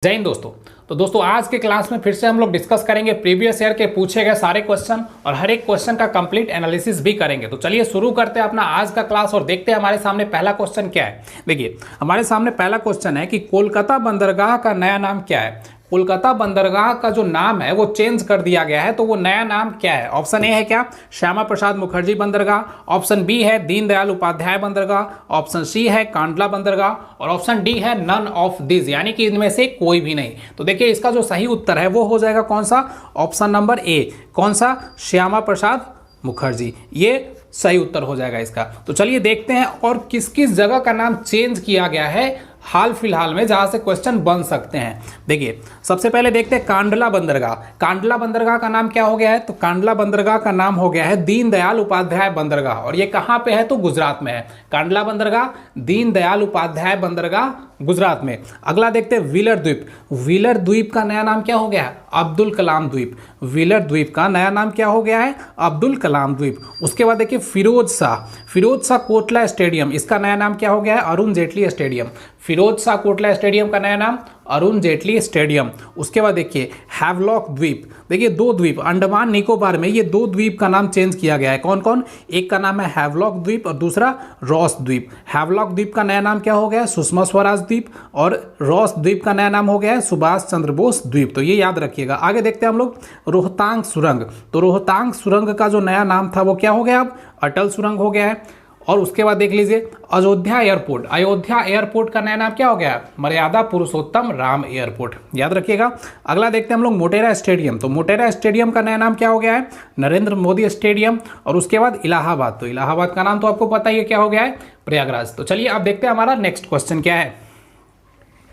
जय हिंद दोस्तों। तो दोस्तों आज के क्लास में फिर से हम लोग डिस्कस करेंगे प्रीवियस ईयर के पूछे गए सारे क्वेश्चन और हर एक क्वेश्चन का कंप्लीट एनालिसिस भी करेंगे। तो चलिए शुरू करते हैं अपना आज का क्लास और देखते हैं हमारे सामने पहला क्वेश्चन क्या है। देखिए हमारे सामने पहला क्वेश्चन है कि कोलकाता बंदरगाह का नया नाम क्या है। कोलकाता बंदरगाह का जो नाम है वो चेंज कर दिया गया है, तो वो नया नाम क्या है। ऑप्शन ए है क्या, श्यामा प्रसाद मुखर्जी बंदरगाह। ऑप्शन बी है दीनदयाल उपाध्याय बंदरगाह। ऑप्शन सी है कांडला बंदरगाह और ऑप्शन डी है नन ऑफ दिस, यानी कि इनमें से कोई भी नहीं। तो देखिए इसका जो सही उत्तर है वो हो जाएगा कौन सा, ऑप्शन नंबर ए। कौन सा, श्यामा प्रसाद मुखर्जी, ये सही उत्तर हो जाएगा इसका। तो चलिए देखते हैं और किस किस जगह का नाम चेंज किया गया है हाल फिलहाल में जहां से क्वेश्चन बन सकते हैं। देखिए सबसे पहले देखते हैं कांडला बंदरगाह। कांडला बंदरगाह का नाम क्या हो गया है, तो कांडला बंदरगाह का नाम हो गया है दीनदयाल उपाध्याय बंदरगाह और ये कहां पे है, तो गुजरात में है। कांडला बंदरगाह दीनदयाल उपाध्याय बंदरगाह गुजरात में। अगला देखते हैं व्हीलर द्वीप। व्हीलर द्वीप का नया नाम क्या हो गया है, अब्दुल कलाम द्वीप। व्हीलर द्वीप का नया नाम क्या हो गया है, अब्दुल कलाम द्वीप। उसके बाद देखिए फिरोज शाह कोटला स्टेडियम, इसका नया नाम क्या हो गया है, अरुण जेटली स्टेडियम। फिरोज शाह कोटला स्टेडियम का नया नाम अरुण जेटली स्टेडियम। उसके बाद देखिए हैवलॉक द्वीप। देखिए दो द्वीप अंडमान निकोबार में, ये दो द्वीप का नाम चेंज किया गया है। कौन कौन, एक का नाम है हैवलॉक द्वीप और दूसरा रॉस द्वीप। हैवलॉक द्वीप का नया नाम क्या हो गया है, सुषमा स्वराज द्वीप और रॉस द्वीप का नया नाम हो गया है सुभाष चंद्र बोस द्वीप। तो ये याद रखिएगा। आगे देखते हैं हम लोग रोहतांग सुरंग। तो रोहतांग सुरंग का जो नया नाम था वो क्या हो गया, अब अटल सुरंग हो गया है। और उसके बाद देख लीजिए अयोध्या एयरपोर्ट। अयोध्या एयरपोर्ट का नया नाम क्या हो गया, मर्यादा पुरुषोत्तम राम एयरपोर्ट, याद रखिएगा। अगला देखते हैं हम लोग मोटेरा स्टेडियम। तो मोटेरा स्टेडियम का नया नाम क्या हो गया है, नरेंद्र मोदी स्टेडियम। और उसके बाद इलाहाबाद। तो इलाहाबाद का नाम तो आपको पता ही है क्या हो गया है, प्रयागराज। तो चलिए अब देखते हैं हमारा नेक्स्ट क्वेश्चन क्या है।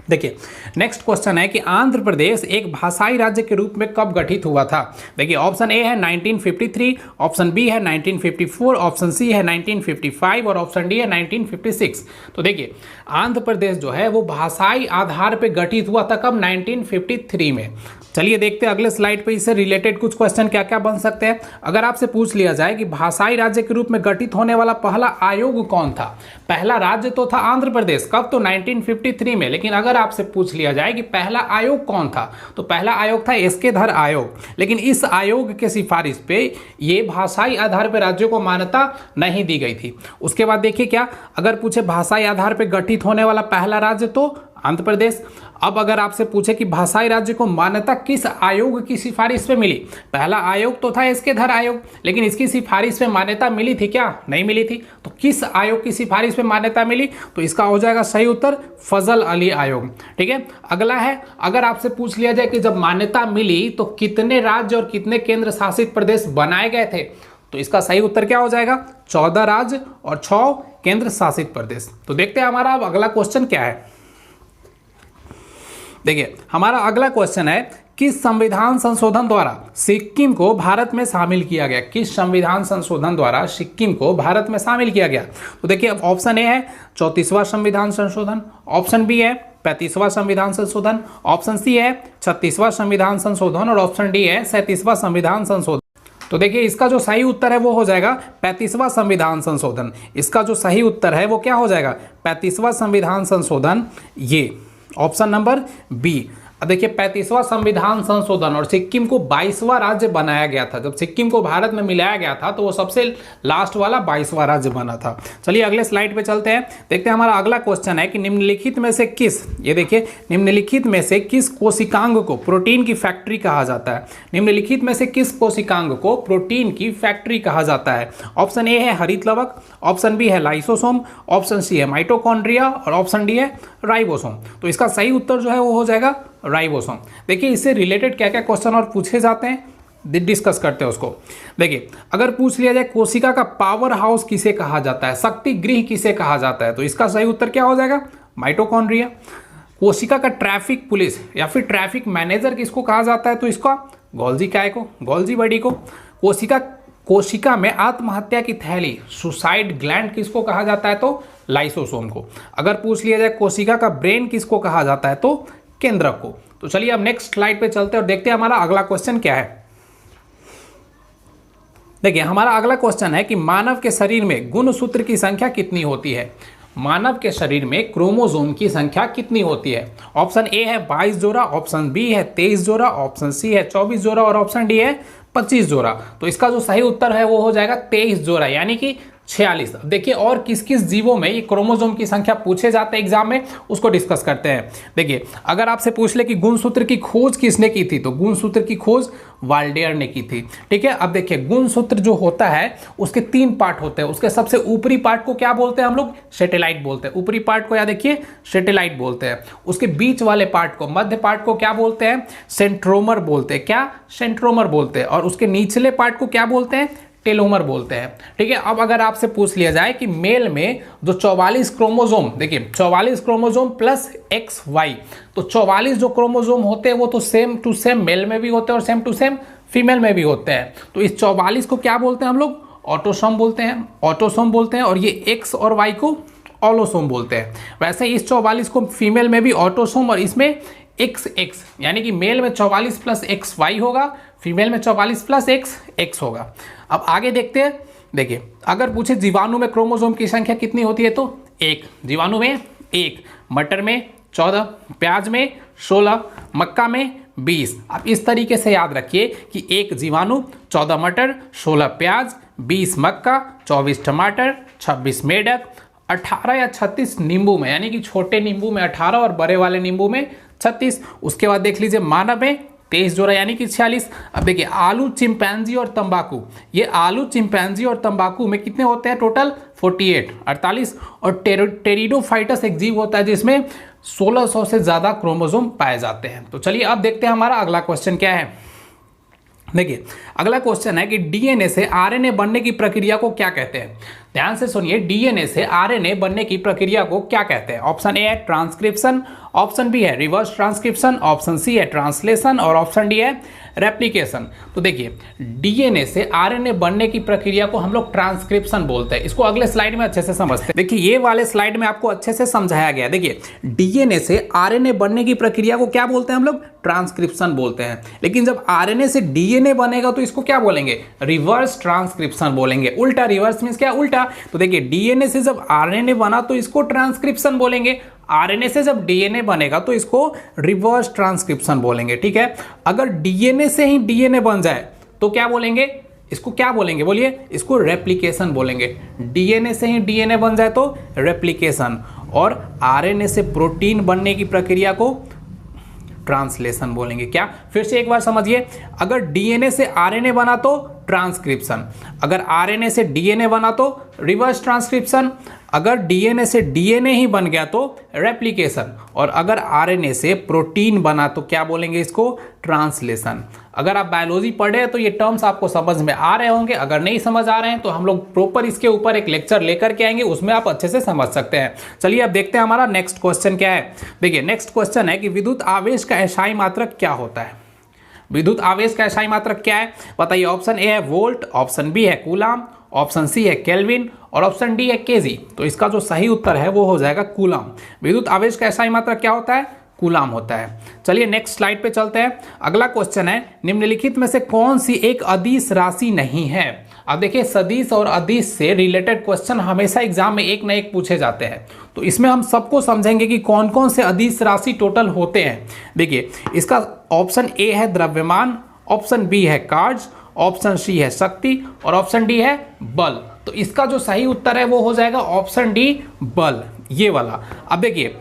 देखिए नेक्स्ट क्वेश्चन है कि आंध्र प्रदेश एक भाषाई राज्य के रूप में कब गठित हुआ था। देखिए ऑप्शन ए है 1953, ऑप्शन बी है 1954, ऑप्शन सी है 1955 और ऑप्शन डी है 1956। तो देखिए आंध्र प्रदेश जो है वो भाषाई आधार पर गठित हुआ था कब, 1953 में। चलिए देखते हैं अगले स्लाइड पे इससे रिलेटेड कुछ क्वेश्चन क्या क्या बन सकते हैं। अगर आपसे पूछ लिया जाए कि भाषाई राज्य के रूप में गठित होने वाला पहला आयोग कौन था। पहला राज्य तो था आंध्र प्रदेश, कब, तो 1953 में। लेकिन अगर आपसे पूछ लिया जाए कि पहला आयोग कौन था, तो पहला आयोग था एसके धर आयोग। लेकिन इस आयोग के सिफारिश पे ये भाषाई आधार पर राज्यों को मान्यता नहीं दी गई थी। उसके बाद देखिए क्या, अगर पूछे भाषाई आधार पर गठित होने वाला पहला राज्य तो आंध्र प्रदेश। अब अगर आपसे पूछे कि भाषाई राज्य को मान्यता किस आयोग की सिफारिश पे मिली, पहला आयोग तो था एसके धर आयोग, लेकिन इसकी सिफारिश पे मान्यता मिली थी क्या, नहीं मिली थी। तो किस आयोग की सिफारिश पे मान्यता मिली, तो इसका हो जाएगा सही उत्तर फजल अली आयोग। ठीक है। अगला है, अगर आपसे पूछ लिया जाए कि जब मान्यता मिली तो कितने राज्य और कितने केंद्र शासित प्रदेश बनाए गए थे, तो इसका सही उत्तर क्या हो जाएगा, 14 राज्य और 6 केंद्र शासित प्रदेश। तो देखते हैं हमारा अब अगला क्वेश्चन क्या है। देखिए हमारा अगला क्वेश्चन है किस संविधान संशोधन द्वारा सिक्किम को भारत में शामिल किया गया। किस संविधान संशोधन द्वारा सिक्किम को भारत में शामिल किया गया। तो देखिए ऑप्शन ए है 34वां संविधान संशोधन, ऑप्शन बी है 35वां संविधान संशोधन, ऑप्शन सी है 36वां संविधान संशोधन और ऑप्शन डी है 37वां संविधान संशोधन। तो देखिए इसका जो सही उत्तर है वो हो जाएगा 35वां संविधान संशोधन। इसका जो सही उत्तर है वो क्या हो जाएगा, 35वां संविधान संशोधन, ये ऑप्शन नंबर बी। देखिए 35वां संविधान संशोधन और सिक्किम को 22वां राज्य बनाया गया था। जब सिक्किम को भारत में मिलाया गया था तो वो सबसे लास्ट वाला 22वां राज्य बना था। चलिए अगले स्लाइड पे चलते हैं। देखते हैं हमारा अगला क्वेश्चन है कि निम्नलिखित में से किस, ये देखिए निम्नलिखित में से किस कोशिकांग को प्रोटीन की फैक्ट्री कहा जाता है। निम्नलिखित में से किस कोशिकांग को प्रोटीन की फैक्ट्री कहा जाता है। ऑप्शन ए है हरित लवक, ऑप्शन बी है लाइसोसोम, ऑप्शन सी है माइटोकॉन्ड्रिया और ऑप्शन डी है राइबोसोम। तो इसका सही उत्तर जो है वो हो जाएगा राइबोसोम। देखिए इससे रिलेटेड क्या क्या क्वेश्चन और पूछे जाते हैं डिस्कस करते हैं उसको। देखिए अगर पूछ लिया जाए कोशिका का पावर हाउस किसे कहा जाता है, शक्ति गृह किसे कहा जाता है, तो इसका सही उत्तर क्या हो जाएगा, माइटोकॉन्ड्रिया। कोशिका का ट्रैफिक पुलिस या फिर ट्रैफिक मैनेजर किसको कहा जाता है, तो इसका गोल्जी काय को, गोल्जी बॉडी को। कोशिका में आत्महत्या की थैली सुसाइड ग्लैंड किसको कहा जाता है, तो लाइसोसोम को। अगर पूछ लिया जाए कोशिका का ब्रेन किसको कहा जाता है, तो केंद्रक को। तो चलिए अब नेक्स्ट स्लाइड पे चलते हैं और देखते हैं हमारा अगला क्वेश्चन क्या है। देखिए हमारा अगला क्वेश्चन है कि मानव के शरीर में गुणसूत्र की संख्या कितनी होती है। मानव के शरीर में क्रोमोसोम की संख्या कितनी होती है? ऑप्शन ए है 22 जोड़ा, ऑप्शन बी है 23 जोड़ा, ऑप्शन सी है 24 जोड़ा और ऑप्शन डी है 25 जोड़ा। तो इसका जो सही उत्तर है वो हो जाएगा 23 जोड़ा, यानी कि 46। अब देखिए और किस किस जीवों में ये क्रोमोसोम की संख्या पूछे जाते हैं एग्जाम में, उसको डिस्कस करते हैं। देखिए अगर आपसे पूछ ले कि गुणसूत्र की खोज किसने की थी, तो गुणसूत्र की खोज वाल्डेयर ने की थी। ठीक है, अब देखिए गुणसूत्र जो होता है उसके 3 पार्ट होते हैं। उसके सबसे ऊपरी पार्ट को क्या बोलते हैं हम लोग? सैटेलाइट बोलते हैं। ऊपरी पार्ट को याद देखिए सैटेलाइट बोलते हैं। उसके बीच वाले पार्ट को, मध्य पार्ट को क्या बोलते हैं? सेंट्रोमर बोलते हैं। क्या? सेंट्रोमर बोलते हैं। और उसके निचले पार्ट को क्या बोलते हैं? टेलोमर बोलते हैं। ठीक है, अब अगर आपसे पूछ लिया जाए कि मेल में जो 44 क्रोमोसोम, देखिए 44 क्रोमोसोम प्लस एक्स वाई, तो 44 जो क्रोमोसोम होते हैं वो तो सेम टू सेम मेल में भी होते हैं और सेम टू सेम फीमेल में भी होते हैं। तो इस 44 को क्या बोलते हैं हम लोग? ऑटोसोम बोलते हैं, ऑटोसोम बोलते हैं। और ये एक्स और वाई को ऑलोसोम बोलते हैं। वैसे इस 44 को फीमेल में भी ऑटोसोम और इसमें एक्स एक्स, यानी कि मेल में 44 प्लस एक्स वाई होगा, फीमेल में 44 प्लस एक्स एक्स होगा। अब आगे देखते हैं। देखिए अगर पूछे जीवाणु में क्रोमोसोम की संख्या कितनी होती है, तो 1 जीवाणु में 1, मटर में 14, प्याज में 16, मक्का में 20। अब इस तरीके से याद रखिए कि 1 जीवाणु, 14 मटर, 16 प्याज, 20 मक्का, 24 टमाटर, 26 मेढक, 18 या 36 नींबू में, यानी कि छोटे नींबू में 18 और बड़े वाले नींबू में 36। उसके बाद देख लीजिए मानव में 23 जोड़ा, यानी कि 46। अब देखिए आलू, चिंपैंजी और तंबाकू, ये आलू, चिंपैंजी और तंबाकू में कितने होते हैं टोटल? 48 48। और टेरिडोफाइटस एक जीव होता है जिसमें 1600 से ज्यादा क्रोमोसोम पाए जाते हैं। तो चलिए अब देखते हैं हमारा अगला क्वेश्चन क्या है। देखिए अगला क्वेश्चन है कि डीएनए से आरएनए बनने की प्रक्रिया को क्या कहते हैं? ध्यान से सुनिए, डीएनए से आरएनए बनने की प्रक्रिया को क्या कहते हैं? ऑप्शन ए है ट्रांसक्रिप्शन, ऑप्शन बी है रिवर्स ट्रांसक्रिप्शन, ऑप्शन सी है ट्रांसलेशन और ऑप्शन डी है रेप्लिकेशन। तो देखिए डीएनए से आरएनए बनने की प्रक्रिया को हम लोग ट्रांसक्रिप्शन बोलते हैं। इसको अगले स्लाइड में अच्छे से समझते हैं। देखिए ये वाले स्लाइड में आपको अच्छे से समझाया गया। देखिए डीएनए से आरएनए बनने की प्रक्रिया को क्या बोलते हैं हम लोग? ट्रांसक्रिप्शन बोलते हैं। लेकिन जब आरएनए से डीएनए बनेगा तो इसको क्या बोलेंगे? रिवर्स ट्रांसक्रिप्शन बोलेंगे। उल्टा, रिवर्स मींस क्या? उल्टा। तो देखिए डीएनए से जब आरएनए बना तो इसको ट्रांसक्रिप्शन बोलेंगे, आरएनए से जब डीएनए बनेगा तो इसको रिवर्स ट्रांसक्रिप्शन बोलेंगे। ठीक है, अगर डीएनए से ही डीएनए बन जाए तो क्या बोलेंगे? इसको क्या बोलेंगे? बोलिए। इसको रेप्लिकेशन बोलेंगे। डीएनए से ही डीएनए बन जाए तो रेप्लिकेशन, और आरएनए से प्रोटीन बनने की प्रक्रिया को ट्रांसलेशन बोलेंगे। क्या? फिर से एक बार समझिए, अगर डीएनए से आरएनए बना तो ट्रांसक्रिप्शन, अगर आरएनए से डीएनए बना तो रिवर्स ट्रांसक्रिप्शन, अगर डीएनए से डीएनए ही बन गया तो रेप्लिकेशन, और अगर आरएनए से प्रोटीन बना तो क्या बोलेंगे? इसको ट्रांसलेशन। अगर आप बायोलॉजी पढ़े हैं तो ये टर्म्स आपको समझ में आ रहे होंगे। अगर नहीं समझ आ रहे हैं तो हम लोग प्रॉपर इसके ऊपर एक लेक्चर लेकर के आएंगे, उसमें आप अच्छे से समझ सकते हैं। चलिए अब देखते हैं हमारा नेक्स्ट क्वेश्चन क्या है। देखिए नेक्स्ट क्वेश्चन है कि विद्युत आवेश का एसआई मात्रक क्या होता है? विद्युत आवेश का एसआई मात्रक क्या है? बताइए। ऑप्शन ए है वोल्ट, ऑप्शन बी है कूलाम, ऑप्शन सी है केल्विन और ऑप्शन डी है केजी। तो इसका जो सही उत्तर है वो हो जाएगा कूलाम। विद्युत आवेश का एसआई मात्रक क्या होता है? कूलाम होता है। चलिए नेक्स्ट स्लाइड पे चलते हैं। अगला क्वेश्चन है निम्नलिखित में से कौन सी एक अदिश राशि नहीं है? अब देखिए सदिश और अदिश से रिलेटेड क्वेश्चन हमेशा एग्जाम में एक ना एक पूछे जाते हैं, तो इसमें हम सबको समझेंगे कि कौन कौन से अदिश राशि टोटल होते हैं। देखिए इसका ऑप्शन ए है द्रव्यमान, ऑप्शन बी है कार्य, ऑप्शन सी है शक्ति और ऑप्शन डी है बल। तो इसका जो सही उत्तर है वो हो जाएगा ऑप्शन डी बल, ये वाला। अब देखिए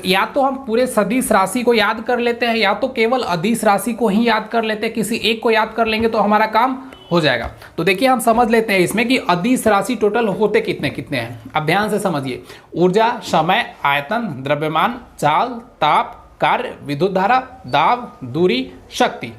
या तो हम पूरे सदिश राशि को याद कर लेते हैं या तो केवल अदिश राशि को ही याद कर लेते हैं, किसी एक को याद कर लेंगे तो हमारा काम हो जाएगा। तो देखिए हम समझ लेते हैं इसमें कि अदिश राशि टोटल होते कितने कितने हैं। अब ध्यान से समझिए, ऊर्जा, समय, आयतन, द्रव्यमान, चाल, ताप, कार्य, विद्युत धारा, दाब, दूरी, शक्ति,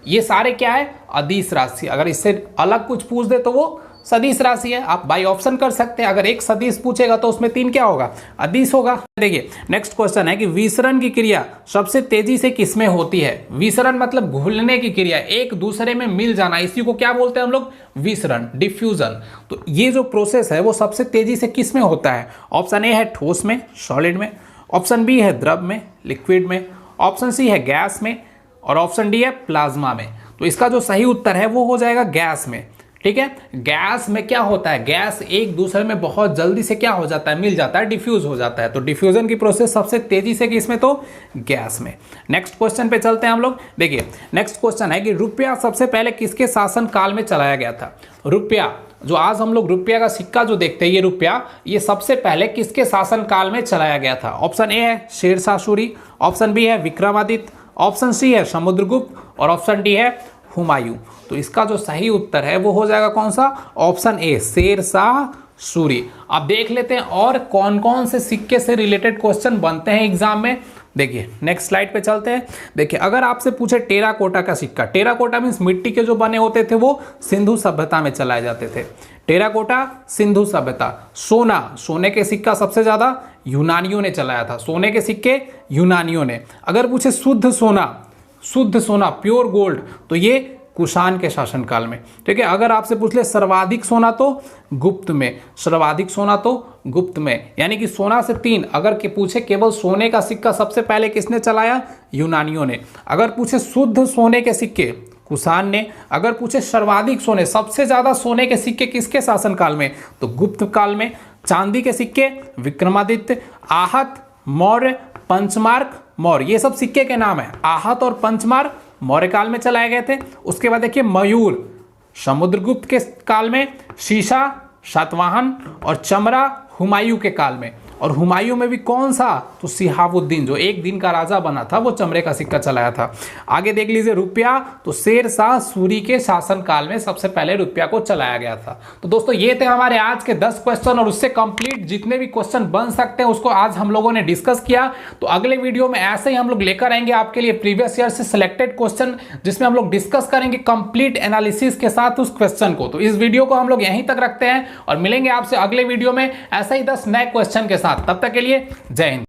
ये सारे क्या है? अदिश राशि। अगर इससे अलग कुछ पूछ दे तो वो सदिश राशि है। आप बाई ऑप्शन कर सकते हैं। अगर एक सदिश पूछेगा तो उसमें 3 क्या होगा? अदिश होगा। देखिए नेक्स्ट क्वेश्चन है कि विसरण की क्रिया सबसे तेजी से किसमें होती है? विसरण मतलब घुलने की क्रिया, एक दूसरे में मिल जाना, इसी को क्या बोलते हैं हम लोग? विसरण, डिफ्यूजन। तो ये जो प्रोसेस है वो सबसे तेजी से किसमें होता है? ऑप्शन ए है ठोस में, सॉलिड में, ऑप्शन बी है द्रव में, लिक्विड में, ऑप्शन सी है गैस में और ऑप्शन डी है प्लाज्मा में। तो इसका जो सही उत्तर है वो हो जाएगा गैस में। ठीक है। गैस में क्या होता है, गैस एक दूसरे में बहुत जल्दी से क्या हो जाता है, मिल जाता है, डिफ्यूज हो जाता है। तो डिफ्यूजन की प्रोसेस सबसे तेजी से किसमें, तो गैस में। नेक्स्ट क्वेश्चन पे चलते हैं हम लोग। देखिए नेक्स्ट क्वेश्चन है कि रुपया सबसे पहले किसके शासन काल में चलाया गया था। रुपया, जो आज हम लोग रुपया का सिक्का जो देखते हैं, ये रुपया, ये सबसे पहले किसके शासन काल में चलाया गया था। ऑप्शन ए है शेरशाह सूरी, ऑप्शन बी है विक्रमादित्य, ऑप्शन सी है समुद्रगुप्त और ऑप्शन डी है हुमायूं। तो इसका जो सही उत्तर है वो हो जाएगा कौन सा, ऑप्शन ए शेरशाह सूरी। अब देख लेते हैं और कौन कौन से सिक्के से रिलेटेड क्वेश्चन बनते हैं एग्जाम में। देखिए नेक्स्ट स्लाइड पे चलते हैं। देखिए अगर आपसे पूछे टेराकोटा का सिक्का, टेराकोटा मीन्स मिट्टी के जो बने होते थे वो सिंधु सभ्यता में चलाए जाते थे। टेराकोटा सिंधु सभ्यता। सोना, सोने के सिक्का सबसे ज्यादा यूनानियों ने चलाया था, सोने के सिक्के यूनानियों ने। अगर पूछे शुद्ध सोना, शुद्ध सोना प्योर गोल्ड, तो ये कुषाण के शासनकाल में। ठीक है। अगर आपसे पूछ ले सर्वाधिक सोना, तो गुप्त में, सर्वाधिक सोना तो गुप्त में। यानी कि सोना से 3, अगर के पूछे केवल सोने का सिक्का सबसे पहले किसने चलाया, यूनानियों ने। अगर पूछे शुद्ध सोने के सिक्के, कुषाण ने। अगर पूछे सर्वाधिक सोने, सबसे ज्यादा सोने के सिक्के किसके शासनकाल में, तो गुप्त काल में। चांदी के सिक्के विक्रमादित्य, आहत मौर्य, पंचमार्क मौर्य, ये सब सिक्के के नाम है। आहत और पंचमार्क मौर्य काल में चलाए गए थे। उसके बाद देखिए मयूर समुद्रगुप्त के काल में, शीशा सातवाहन और चमड़ा हुमायूं के काल में। और हुमायूं में भी कौन सा, तो शिहाबुद्दीन जो एक दिन का राजा बना था वो चमड़े का सिक्का चलाया था। आगे देख लीजिए रुपया, तो शेरशाह सूरी के शासन काल में सबसे पहले रुपया को चलाया गया था। तो दोस्तों ये थे हमारे आज के 10 क्वेश्चन और उससे कंप्लीट जितने भी क्वेश्चन बन सकते हैं उसको आज हम लोगों ने डिस्कस किया। तो अगले वीडियो में ऐसे ही हम लोग लेकर आएंगे आपके लिए प्रीवियस ईयर से सिलेक्टेड क्वेश्चन, जिसमें हम लोग डिस्कस करेंगे कंप्लीट एनालिसिस के साथ उस क्वेश्चन को। तो इस वीडियो को हम लोग यहीं तक रखते हैं और मिलेंगे आपसे अगले वीडियो में ऐसे ही 10 नए क्वेश्चन के साथ। तब तक के लिए जय हिंद।